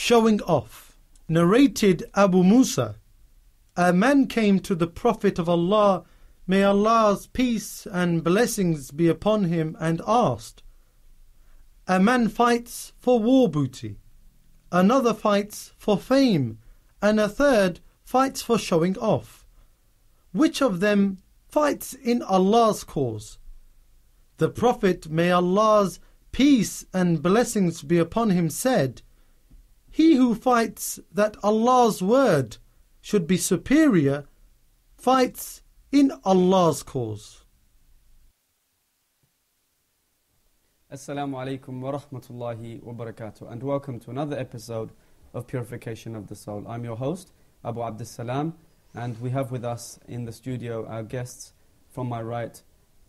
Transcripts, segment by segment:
Showing off. Narrated Abu Musa, a man came to the Prophet of Allah, may Allah's peace and blessings be upon him, and asked, a man fights for war booty, another fights for fame, and a third fights for showing off. Which of them fights in Allah's cause? The Prophet, may Allah's peace and blessings be upon him, said, he who fights that Allah's word should be superior fights in Allah's cause. Assalamu alaikum wa rahmatullahi wa barakatuh, and welcome to another episode of Purification of the Soul. I'm your host, Abu-Abdissalaam, and we have with us in the studio our guests. From my right,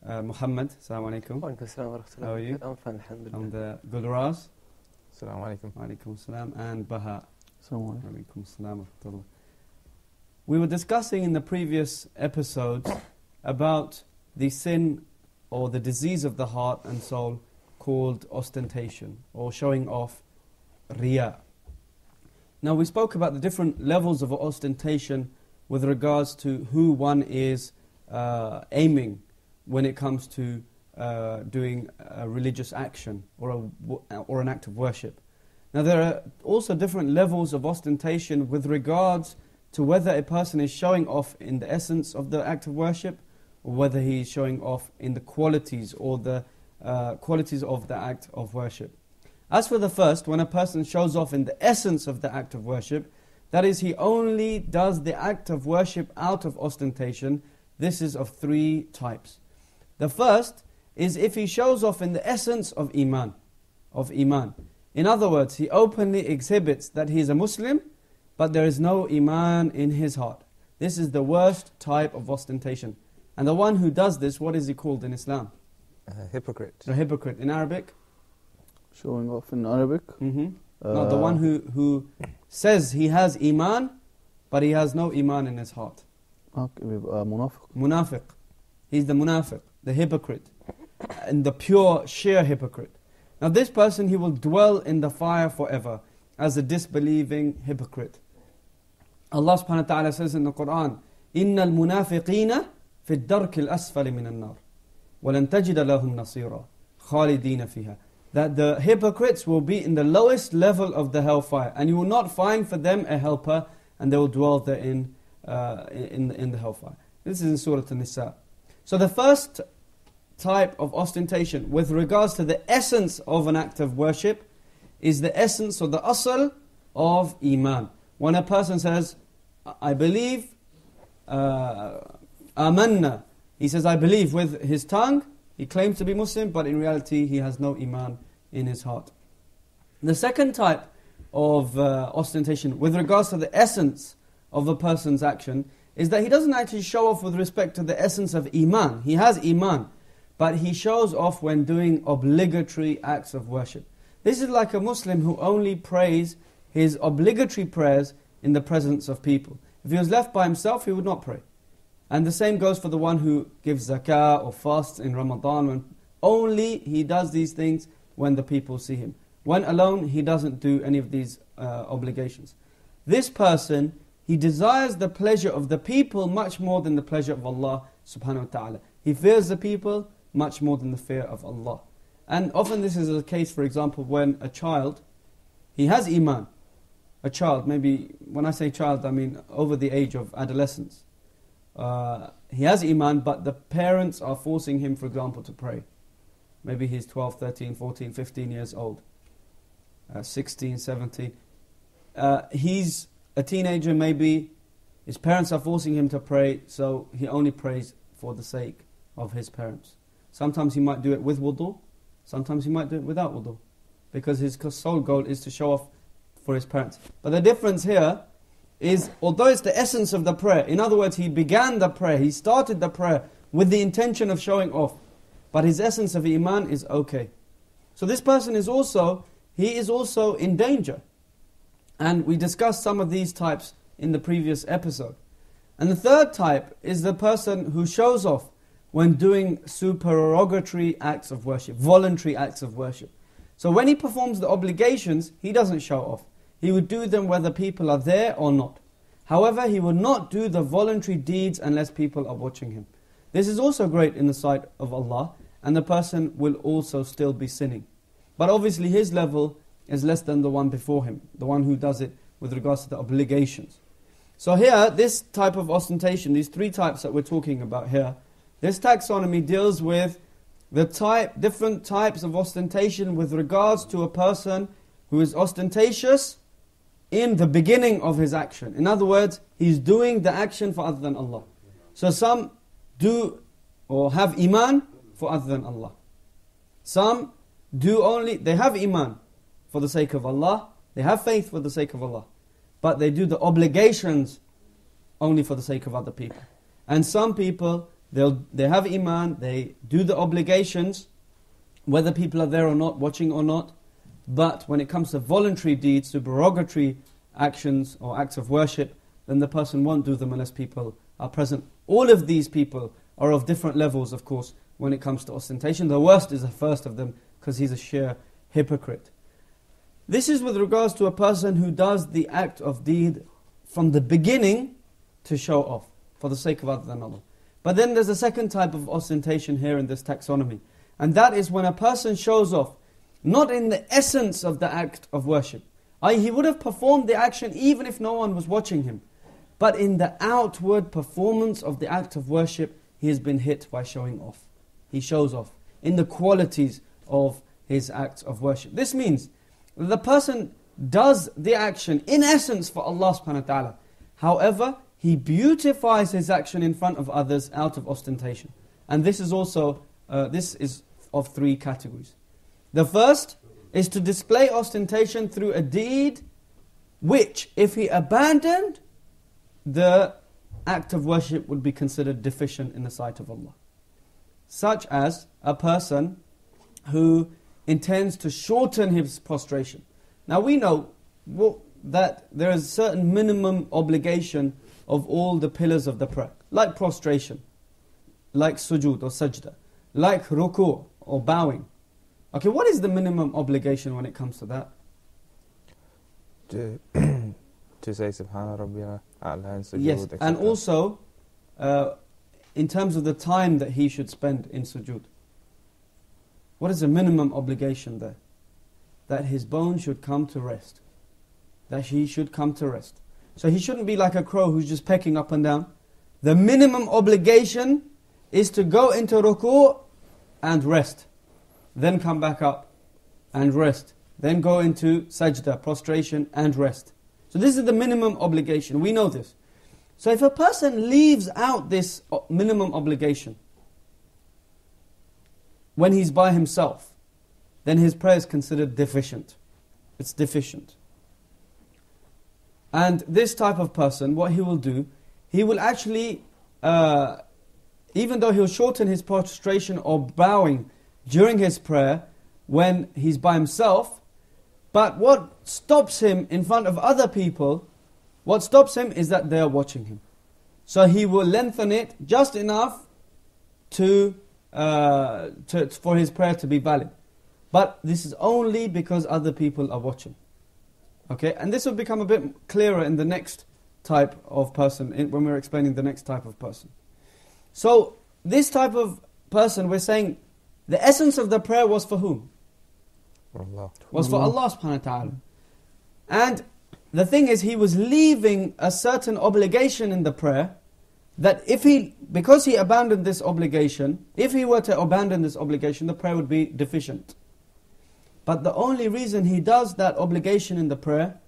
Muhammad. Assalamu alaikum. How are you? I'm fine, alhamdulillah. And Gulraz. Assalamu alaikum. Alaikum salam. And Baha. Assalamu Alaikum salam. We were discussing in the previous episodes about the sin or the disease of the heart and soul called ostentation or showing off, riya. Now we spoke about the different levels of ostentation with regards to who one is aiming when it comes to doing a religious action or an act of worship. Now there are also different levels of ostentation with regards to whether a person is showing off in the essence of the act of worship, or whether he is showing off in the qualities or the qualities of the act of worship. As for the first, when a person shows off in the essence of the act of worship, that is, he only does the act of worship out of ostentation. This is of three types. The first is if he shows off in the essence of iman. In other words, he openly exhibits that he is a Muslim, but there is no iman in his heart. This is the worst type of ostentation. And the one who does this, what is he called in Islam? Hypocrite. A hypocrite. In Arabic? Showing off in Arabic? No, the one who says he has iman, but he has no iman in his heart. Munafiq. Munafiq. He's the munafiq, the hypocrite, and the pure, sheer hypocrite. Now this person, he will dwell in the fire forever as a disbelieving hypocrite. Allah subhanahu wa ta'ala says in the Quran, إِنَّ الْمُنَافِقِينَ فِي الدَّرْكِ الْأَسْفَلِ مِنَ النَّارِ وَلَن تَجِدَ لَهُمْ نَصِيرًا خَالِدِينَ فِيهَا. That the hypocrites will be in the lowest level of the hellfire, and you will not find for them a helper, and they will dwell therein in the hellfire. This is in Surah An-Nisa. So the first type of ostentation with regards to the essence of an act of worship is the essence or the asl of iman. When a person says, I believe, amanna, he says, I believe with his tongue, he claims to be Muslim, but in reality he has no iman in his heart. The second type of ostentation with regards to the essence of a person's action is that he doesn't actually show off with respect to the essence of iman. He has iman, but he shows off when doing obligatory acts of worship. This is like a Muslim who only prays his obligatory prayers in the presence of people. If he was left by himself, he would not pray. And the same goes for the one who gives zakah or fasts in Ramadan. When only he does these things when the people see him. When alone, he doesn't do any of these obligations. This person, he desires the pleasure of the people much more than the pleasure of Allah subhanahu wa ta'ala. He fears the people much more than the fear of Allah. And often this is the case, for example, when a child, he has iman. A child, maybe, when I say child, I mean over the age of adolescence. He has iman, but the parents are forcing him, for example, to pray. Maybe he's 12, 13, 14, 15 years old. 16, 17. He's a teenager, maybe. His parents are forcing him to pray, so he only prays for the sake of his parents. Sometimes he might do it with wudu. Sometimes he might do it without wudu. Because his sole goal is to show off for his parents. But the difference here is, although it's the essence of the prayer, in other words, he began the prayer, he started the prayer with the intention of showing off, but his essence of iman is okay. So this person is also in danger. And we discussed some of these types in the previous episode. And the third type is the person who shows off when doing supererogatory acts of worship, voluntary acts of worship. So when he performs the obligations, he doesn't show off. he would do them whether people are there or not. However, he would not do the voluntary deeds unless people are watching him. This is also great in the sight of Allah, and the person will also still be sinning. But obviously his level is less than the one before him, the one who does it with regards to the obligations. So here, this type of ostentation, these three types that we're talking about here, this taxonomy deals with the different types of ostentation with regards to a person who is ostentatious in the beginning of his action. In other words, he's doing the action for other than Allah. So some do or have iman for other than Allah. Some they have iman for the sake of Allah, they have faith for the sake of Allah, but they do the obligations only for the sake of other people. And some people, they have iman, they do the obligations, whether people are there or not, watching or not, but when it comes to voluntary deeds, supererogatory actions or acts of worship, then the person won't do them unless people are present. All of these people are of different levels, of course, when it comes to ostentation. The worst is the first of them, because he's a sheer hypocrite. This is with regards to a person who does the act of deed from the beginning to show off, for the sake of other than Allah. But then there's a second type of ostentation here in this taxonomy. And that is when a person shows off, not in the essence of the act of worship. He would have performed the action even if no one was watching him. But in the outward performance of the act of worship, he has been hit by showing off. He shows off in the qualities of his acts of worship. This means the person does the action in essence for Allah subhanahu wa ta'ala. However, he beautifies his action in front of others out of ostentation. And this is also, this is of three categories. The first is to display ostentation through a deed which, if he abandoned, the act of worship would be considered deficient in the sight of Allah. Such as a person who intends to shorten his prostration. Now we know that there is a certain minimum obligation of all the pillars of the prayer, like prostration, like sujood or sajda, like ruku' or bowing. Okay, what is the minimum obligation when it comes to that? To say Subhana Rabbiyal A'la and sujood, yes, etc. and also in terms of the time that he should spend in sujood. What is the minimum obligation there? That his bones should come to rest. That he should come to rest. So he shouldn't be like a crow who's just pecking up and down. The minimum obligation is to go into ruku' and rest. Then come back up and rest. Then go into sajda, prostration and rest. So this is the minimum obligation. We know this. So if a person leaves out this minimum obligation when he's by himself, then his prayer is considered deficient. It's deficient. And this type of person, what he will do, he will actually, even though he'll shorten his prostration or bowing during his prayer when he's by himself, but what stops him in front of other people, what stops him is that they are watching him. So he will lengthen it just enough for his prayer to be valid. But this is only because other people are watching. Okay, and this will become a bit clearer in the next type of person, when we're explaining the next type of person. So, this type of person, we're saying, the essence of the prayer was for whom? For Allah. Was for Allah subhanahu wa ta'ala. And the thing is, he was leaving a certain obligation in the prayer, that because he abandoned this obligation, if he were to abandon this obligation, the prayer would be deficient. But the only reason he does that obligation in the prayer,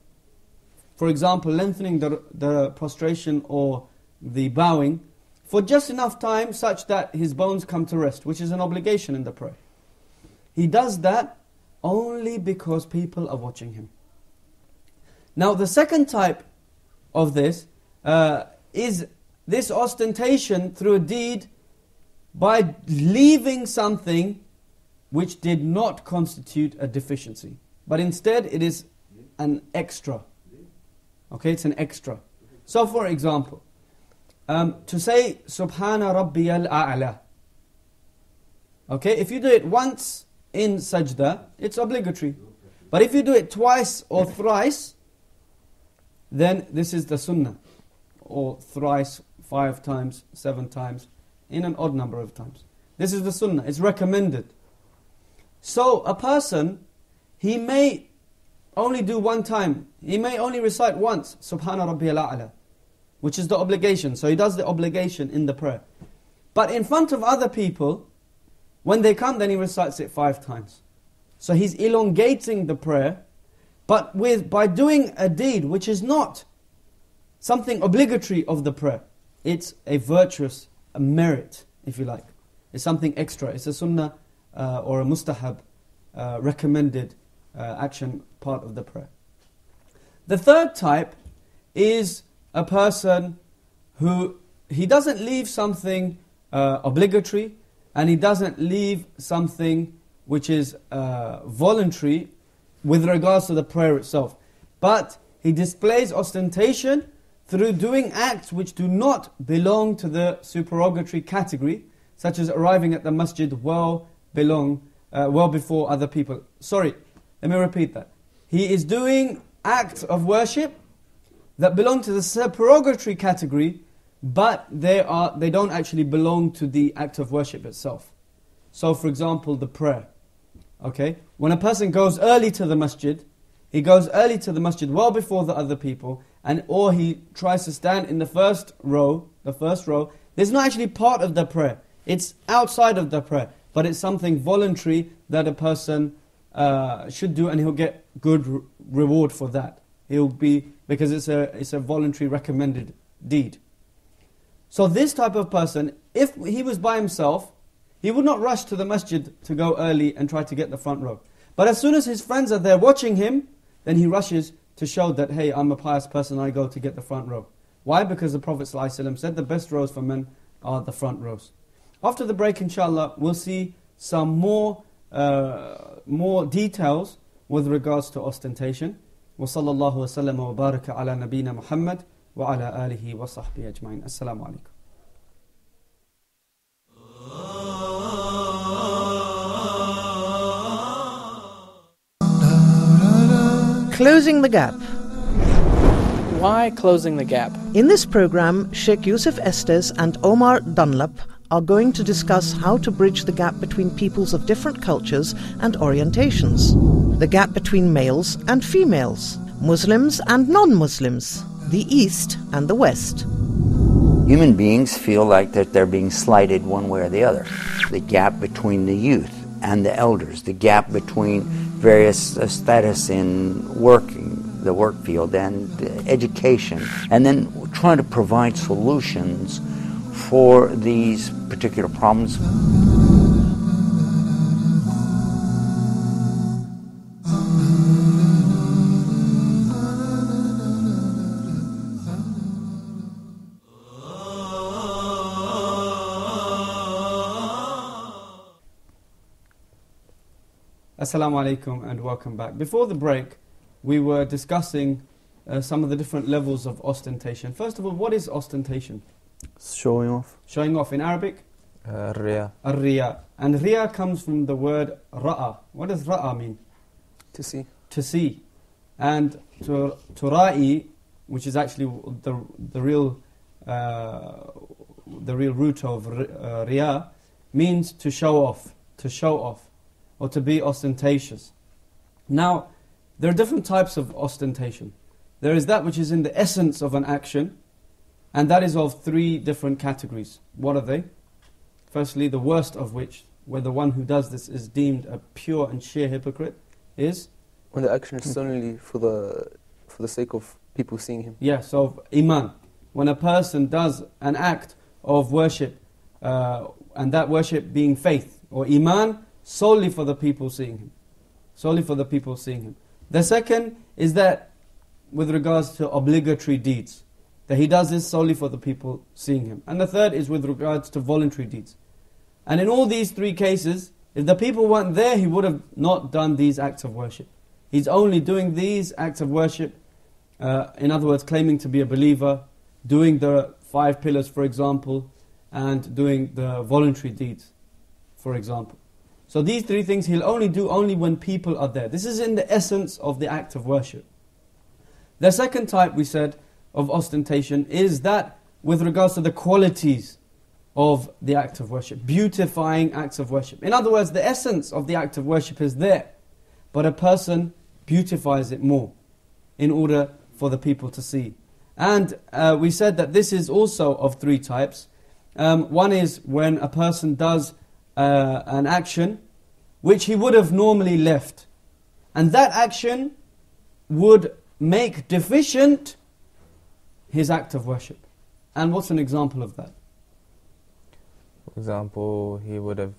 for example, lengthening the prostration or the bowing, for just enough time such that his bones come to rest, which is an obligation in the prayer. He does that only because people are watching him. Now the second type of this is this ostentation through a deed by leaving something which did not constitute a deficiency. But instead it is an extra. Okay, it's an extra. So for example, to say Subhana Rabbiyal A'la. Okay, if you do it once in sajda, it's obligatory. But if you do it twice or thrice, then this is the sunnah, or thrice, 5 times, 7 times, in an odd number of times. This is the sunnah, it's recommended. So a person, he may only do one time, he may only recite once, Subhana Rabbiyal A'la, which is the obligation. So he does the obligation in the prayer. But in front of other people, when they come, then he recites it 5 times. So he's elongating the prayer, but by doing a deed which is not something obligatory of the prayer. It's a virtuous merit, if you like. It's something extra. It's a sunnah or a mustahab, recommended action part of the prayer. The third type is a person who, he doesn't leave something obligatory, and he doesn't leave something which is voluntary with regards to the prayer itself. But he displays ostentation through doing acts which do not belong to the supererogatory category, such as arriving at the masjid well before other people. Sorry, let me repeat that. He is doing acts of worship that belong to the supererogatory category, but they don't actually belong to the act of worship itself. So for example, the prayer. Okay? When a person goes early to the masjid, he goes early to the masjid well before the other people, or he tries to stand in the first row, this is not actually part of the prayer. It's outside of the prayer, but it's something voluntary that a person should do, and he'll get good reward for that. Because it's a voluntary recommended deed. So this type of person, if he was by himself, he would not rush to the masjid to go early and try to get the front row. But as soon as his friends are there watching him, then he rushes to show that, hey, I'm a pious person, I go to get the front row. Why? Because the Prophet ﷺ said the best rows for men are the front rows. After the break, inshallah, we'll see some more details with regards to ostentation. وصلى الله وسلم وبارك على نبينا محمد وعلى آله وصحبه أجمعين. السلام عليكم. Closing the Gap. Why closing the gap? In this program, Sheikh Yusuf Estes and Omar Dunlap are going to discuss how to bridge the gap between peoples of different cultures and orientations, the gap between males and females, Muslims and non-Muslims, the East and the West. Human beings feel like that they're being slighted one way or the other. The gap between the youth and the elders, the gap between various status in the work field and education, and then trying to provide solutions for these particular problems. Assalamu alaikum and welcome back. Before the break, we were discussing some of the different levels of ostentation. First of all, what is ostentation? Showing off. Showing off in Arabic? Riya. Ar-riya. And riya comes from the word ra'a. What does ra'a mean? To see. To see. And to ra'i, which is actually the real root of riya, means to show off, or to be ostentatious. Now, there are different types of ostentation. There is that which is in the essence of an action, and that is of 3 different categories. What are they? Firstly, the worst of which, where the one who does this is deemed a pure and sheer hypocrite, is? When the action is solely for the sake of people seeing him. Yeah, so iman. When a person does an act of worship, and that worship being faith, or iman, solely for the people seeing him. Solely for the people seeing him. The second is that with regards to obligatory deeds, that he does this solely for the people seeing him. And the third is with regards to voluntary deeds. And in all these 3 cases, if the people weren't there, he would have not done these acts of worship. He's only doing these acts of worship, in other words, claiming to be a believer, doing the 5 pillars, for example, and doing the voluntary deeds, for example. So these 3 things he'll only do when people are there. This is in the essence of the act of worship. The second type, we said, of ostentation is that with regards to the qualities of the act of worship, beautifying acts of worship. In other words, the essence of the act of worship is there, but a person beautifies it more in order for the people to see. And we said that this is also of three types. One is when a person does an action which he would have normally left, and that action would make deficient his act of worship. And what's an example of that? For example, he would have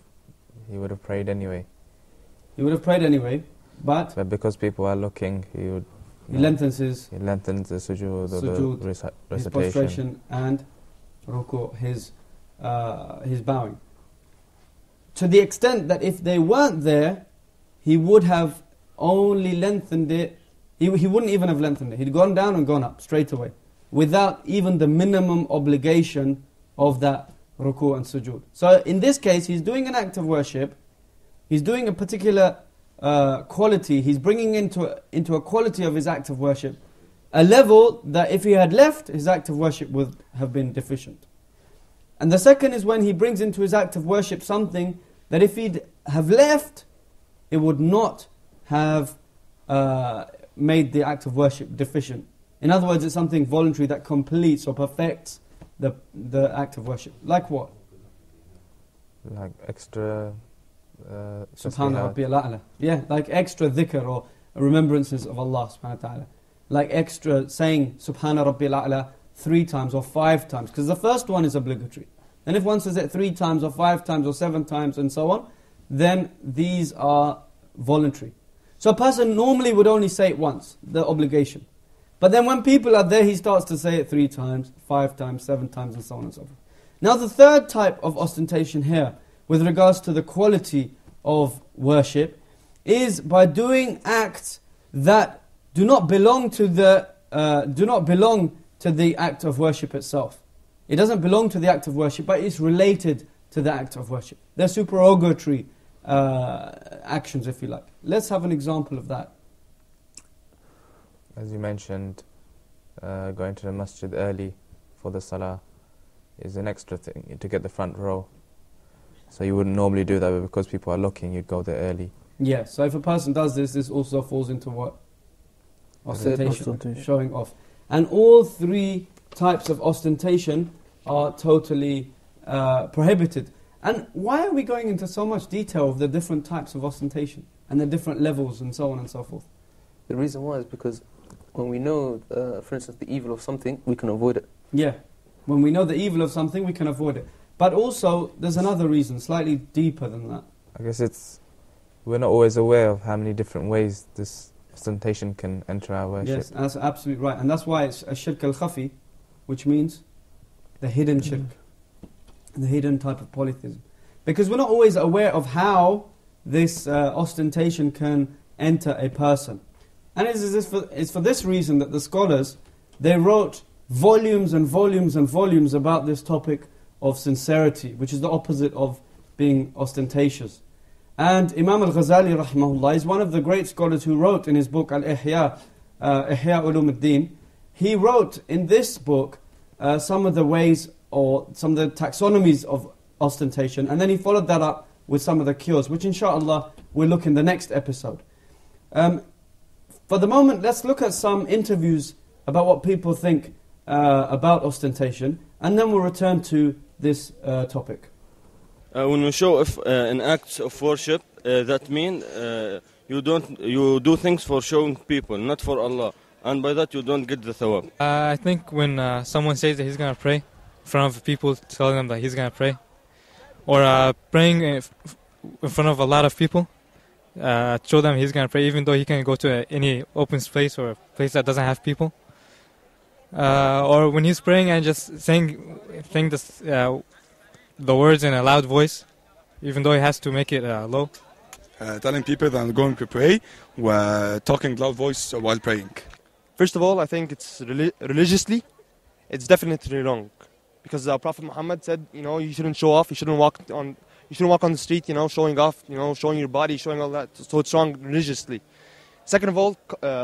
prayed anyway. He would have prayed anyway, but because people are looking, he lengthens the sujood, or the his recitation, prostration, and ruku', his bowing. To the extent that if they weren't there, he would have only lengthened it. He wouldn't even have lengthened it. He'd gone down and gone up straight away, without even the minimum obligation of that ruku' and sujood. So in this case, he's doing an act of worship. He's doing a particular quality. He's bringing into a quality of his act of worship a level that if he had left, his act of worship would have been deficient. And the second is when he brings into his act of worship something that if he'd have left, it would not have made the act of worship deficient. In other words, it's something voluntary that completes or perfects the act of worship. Like what? Like extra Subhana Rabbiyal A'la. Yeah, like extra dhikr or remembrances of Allah subhanahu wa ta'ala. Like extra saying Subhana Rabbiyal A'la 3 times or 5 times. Because the first one is obligatory. And if one says it 3 times or 5 times or 7 times and so on, then these are voluntary. So a person normally would only say it once, the obligation. But then when people are there, he starts to say it 3 times, 5 times, 7 times and so on and so forth. Now the third type of ostentation here, with regards to the quality of worship, is by doing acts that do not belong to the act of worship itself. It doesn't belong to the act of worship, but it's related to the act of worship. They're supererogatory actions, if you like. Let's have an example of that. As you mentioned, going to the masjid early for the salah is an extra thing to get the front row. So you wouldn't normally do that, but because people are looking, you'd go there early. Yeah, so if a person does this, this also falls into what? Ostentation, showing off. And all 3 types of ostentation are totally prohibited. And why are we going into so much detail of the different types of ostentation and the different levels and so on and so forth? The reason why is because when we know, for instance, the evil of something, we can avoid it. Yeah, when we know the evil of something, we can avoid it. But also, there's another reason, slightly deeper than that. I guess we're not always aware of how many different ways this ostentation can enter our worship. Yes, that's absolutely right. And that's why it's a shirk al-khafi, which means the hidden shirk, the hidden type of polytheism. Because we're not always aware of how this ostentation can enter a person. And it's for this reason that the scholars, they wrote volumes and volumes and volumes about this topic of sincerity, which is the opposite of being ostentatious. And Imam al-Ghazali rahimahullah is one of the great scholars who wrote in his book Al-Ihya, Ihya Ulum ad-Din. He wrote in this book some of the ways or some of the taxonomies of ostentation, and then he followed that up with some of the cures, which inshallah we'll look in the next episode. For the moment, let's look at some interviews about what people think about ostentation, and then we'll return to this topic. When we show an act of worship, that means you do things for showing people, not for Allah, and by that you don't get the thawab. I think when someone says that he's going to pray in front of people, telling them that he's going to pray, or praying in front of a lot of people, show them he's going to pray, even though he can go to any open space or a place that doesn't have people. Or when he's praying and just saying the words in a loud voice, even though he has to make it low. Telling people that I'm going to pray, talking loud voice while praying. First of all, I think it's religiously, it's definitely wrong, because our Prophet Muhammad said, you shouldn't show off, you shouldn't walk on the street, showing off, showing your body, showing all that. So it's wrong religiously. Second of all,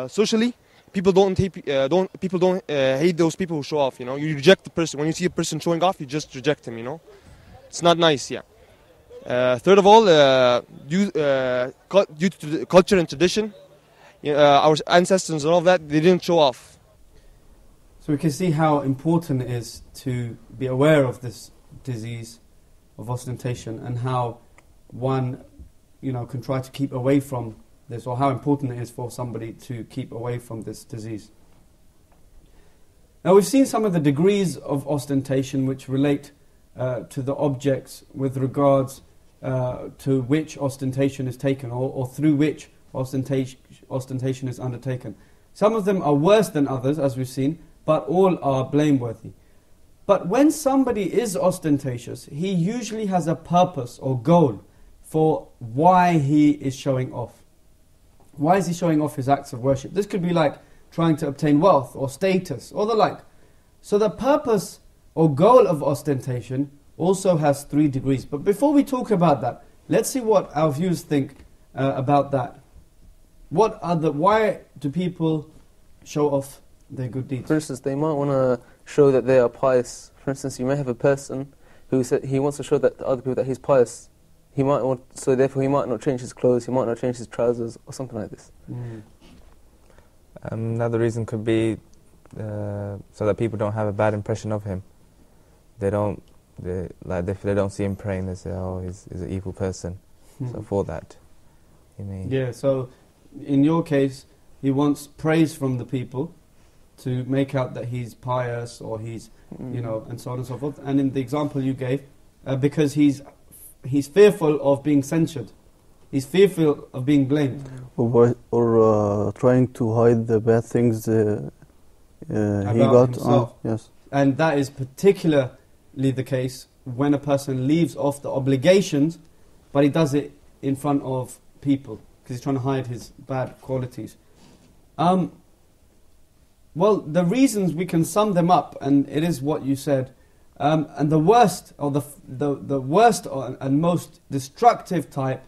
socially, people don't hate those people who show off. You know, you reject the person when you see a person showing off. You just reject him. You know, it's not nice. Yeah. Third of all, due to the culture and tradition, our ancestors and all of that, they didn't show off. So we can see how important it is to be aware of this disease of ostentation and how one, can try to keep away from this, or how important it is for somebody to keep away from this disease. Now we've seen some of the degrees of ostentation which relate to the objects with regards to which ostentation is taken, or through which ostentation is undertaken. Some of them are worse than others, as we've seen, but all are blameworthy. But when somebody is ostentatious, he usually has a purpose or goal for why he is showing off. Why is he showing off his acts of worship? This could be like trying to obtain wealth or status or the like. So the purpose or goal of ostentation also has 3 degrees. But before we talk about that, let's see what our viewers think about that. Why do people show off their good deeds? For instance, they might want to show that they are pious. For instance, you may have a person who said he wants to show that to other people that he's pious. So therefore he might not change his clothes, he might not change his trousers, or something like this. Another reason could be so that people don't have a bad impression of him. If they don't see him praying, they say, "Oh, he's an evil person." So for that, you mean? Yeah. So in your case, he wants praise from the people to make out that he's pious, or he's, and so on and so forth. And in the example you gave, because he's fearful of being censured. He's fearful of being blamed. Or trying to hide the bad things he got. Himself. Yes. And that is particularly the case when a person leaves off the obligations, but he does it in front of people, because he's trying to hide his bad qualities. Well, the reasons, we can sum them up, and it is what you said. And the worst, or the worst and most destructive type,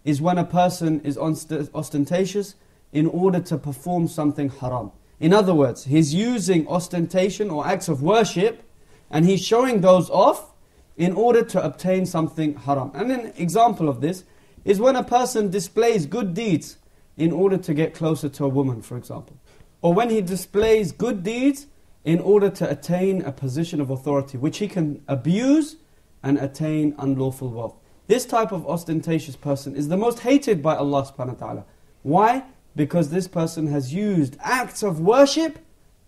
is when a person is ostentatious in order to perform something haram. In other words, he's using ostentation or acts of worship, and he's showing those off in order to obtain something haram. And an example of this is when a person displays good deeds in order to get closer to a woman, for example. Or when he displays good deeds in order to attain a position of authority, which he can abuse and attain unlawful wealth. This type of ostentatious person is the most hated by Allah subhanahu wa ta'ala. Why? Because this person has used acts of worship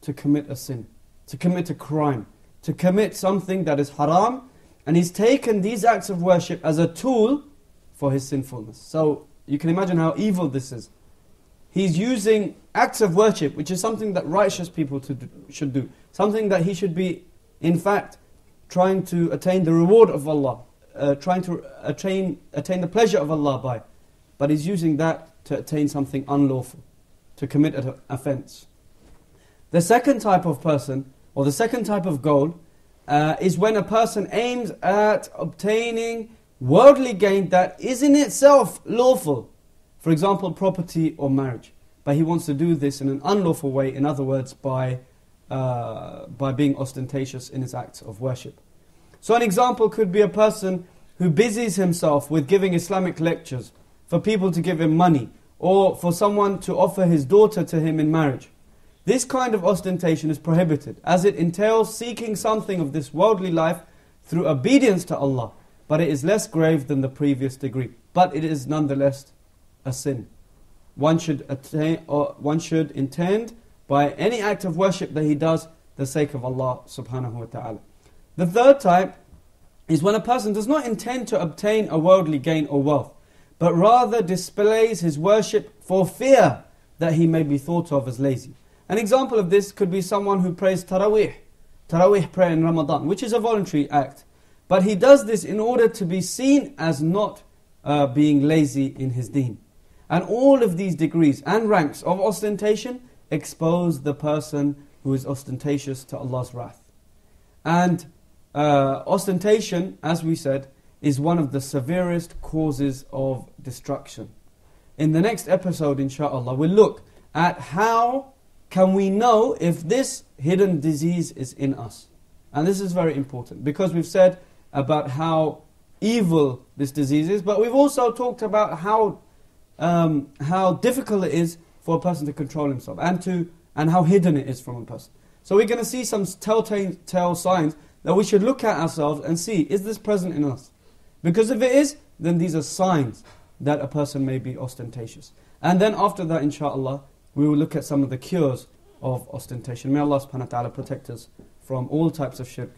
to commit a sin, to commit a crime, to commit something that is haram, and he's taken these acts of worship as a tool for his sinfulness. So you can imagine how evil this is. He's using acts of worship, which is something that righteous people should do. Something that he should be, in fact, trying to attain the reward of Allah, trying to attain the pleasure of Allah by. But he's using that to attain something unlawful, to commit an offense. The second type of person, or the second type of goal, is when a person aims at obtaining worldly gain that is in itself lawful. For example, property or marriage. But he wants to do this in an unlawful way, in other words, by being ostentatious in his acts of worship. So an example could be a person who busies himself with giving Islamic lectures for people to give him money, or for someone to offer his daughter to him in marriage. This kind of ostentation is prohibited, as it entails seeking something of this worldly life through obedience to Allah, but it is less grave than the previous degree. But it is nonetheless a sin. One should intend by any act of worship that he does the sake of Allah subhanahu wa ta'ala. The third type is when a person does not intend to obtain a worldly gain or wealth, but rather displays his worship for fear that he may be thought of as lazy. An example of this could be someone who prays Tarawih prayer in Ramadan, which is a voluntary act. But he does this in order to be seen as not being lazy in his deen. And all of these degrees and ranks of ostentation expose the person who is ostentatious to Allah's wrath. And ostentation, as we said, is one of the severest causes of destruction. In the next episode, inshaAllah, we'll look at how can we know if this hidden disease is in us? And this is very important, because we've said about how evil this disease is, but we've also talked about how difficult it is for a person to control himself, and how hidden it is from a person. So we're going to see some telltale signs that we should look at ourselves and see, is this present in us? Because if it is, then these are signs that a person may be ostentatious. And then after that, inshallah, we will look at some of the cures of ostentation. May Allah subhanahu wa ta'ala protect us from all types of shirk,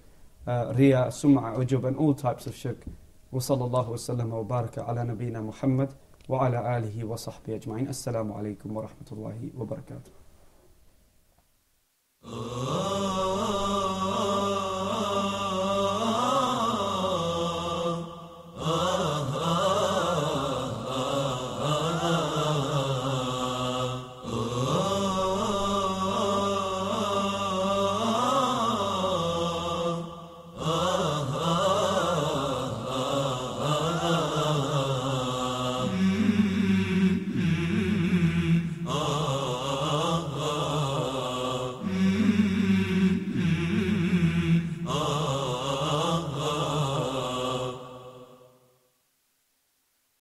riya, sum'a, ujub, and all types of shirk. وصلى الله وسلم وبارك على نبينا محمد وعلى آله وصحبه أجمعين. السلام عليكم ورحمة الله وبركاته.